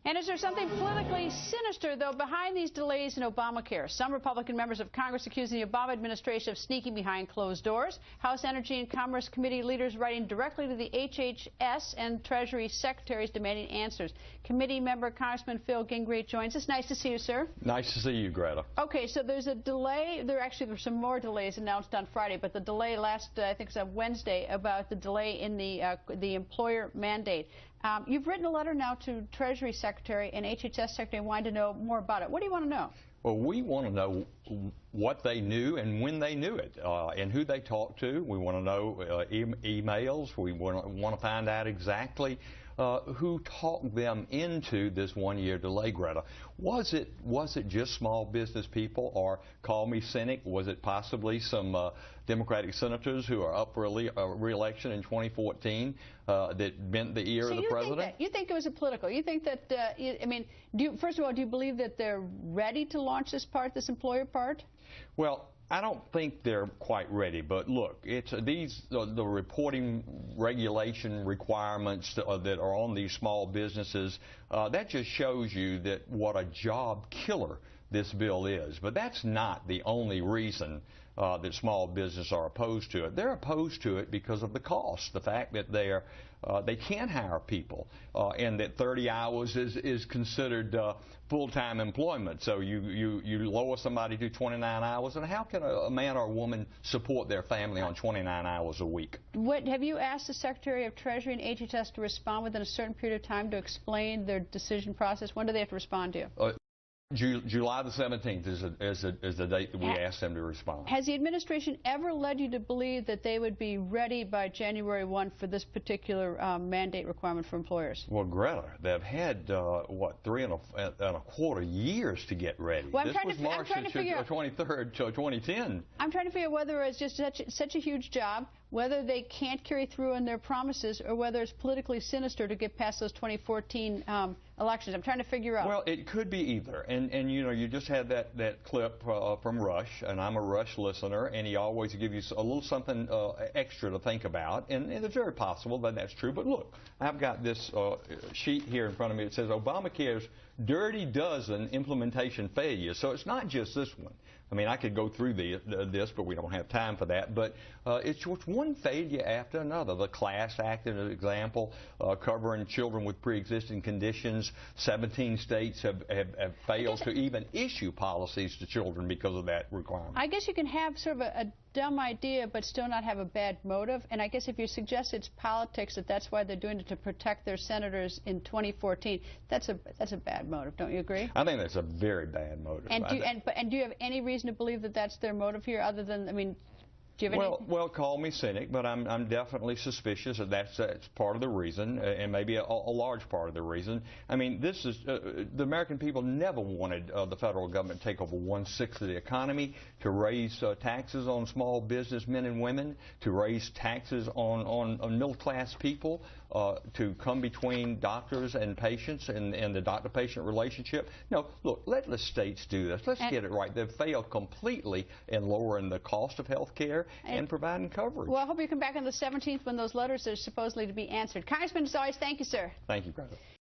And is there something politically sinister, though, behind these delays in Obamacare? Some Republican members of Congress accusing the Obama administration of sneaking behind closed doors. House Energy and Commerce Committee leaders writing directly to the HHS and Treasury secretaries demanding answers. Committee member Congressman Phil Gingrey joins us. Nice to see you, sir. Nice to see you, Greta. Okay, so there's a delay. There were some more delays announced on Friday, but the delay last, I think it was on Wednesday, about the delay in the employer mandate. You've written a letter now to Treasury Secretary and HHS Secretary wanting to know more about it. What do you want to know? Well, we want to know what they knew and when they knew it, and who they talked to. We want to know emails. We want to find out exactly who talked them into this one-year delay, Greta. Was it just small business people, or call me cynic? Was it possibly some Democratic senators who are up for re-election in 2014 that bent the ear of the president? You think it was political? You think that? I mean, first of all, do you believe that they're ready to launch this employer part? Well, I don't think they're quite ready, but look, it's the reporting regulation requirements that are on these small businesses. That just shows you that what a job killer this bill is. But that's not the only reason that small businesses are opposed to it. They're opposed to it because of the cost, the fact that they can't hire people, and that 30 hours is considered full-time employment. So you lower somebody to 29 hours, and how can a man or a woman support their family on 29 hours a week? Have you asked the Secretary of Treasury and HHS to respond within a certain period of time to explain their decision process? When do they have to respond to you? July the 17th is the date that we asked them to respond. Has the administration ever led you to believe that they would be ready by January 1 for this particular mandate requirement for employers? Well, Greta, they've had, what, 3.25 years to get ready. Well, this was March 23rd to 2010. I'm trying to figure out whether it's just such a huge job, whether they can't carry through on their promises, or whether it's politically sinister to get past those 2014 elections. I'm trying to figure out. Well, it could be either. And you know, you just had that clip from Rush, and I'm a Rush listener, and he always gives you a little something extra to think about. And it's very possible that that's true. But look, I've got this sheet here in front of me. It says Obamacare's dirty dozen implementation failures. So it's not just this one. I mean, I could go through this, but we don't have time for that. But it's just one failure after another. The Class Act, as an example, covering children with pre-existing conditions. 17 states have failed to even issue policies to children because of that requirement. I guess you can have sort of a dumb idea but still not have a bad motive. And I guess if you suggest it's politics, that's why they're doing it to protect their senators in 2014, that's a bad motive. Don't you agree? I think that's a very bad motive. And do you have any reason to believe that that's their motive here, other than, I mean, do you have any? Well, call me cynic, but I'm definitely suspicious that that's part of the reason, and maybe a large part of the reason. I mean, this is the American people never wanted the federal government to take over 1/6 of the economy, to raise taxes on small business men and women, to raise taxes on middle-class people, to come between doctors and patients and the doctor-patient relationship. No, look, let the states do this. Let's get it right. They've failed completely in lowering the cost of health care and providing coverage. Well, I hope you come back on the 17th when those letters are supposedly to be answered. Congressman, as always, thank you, sir. Thank you, Greta.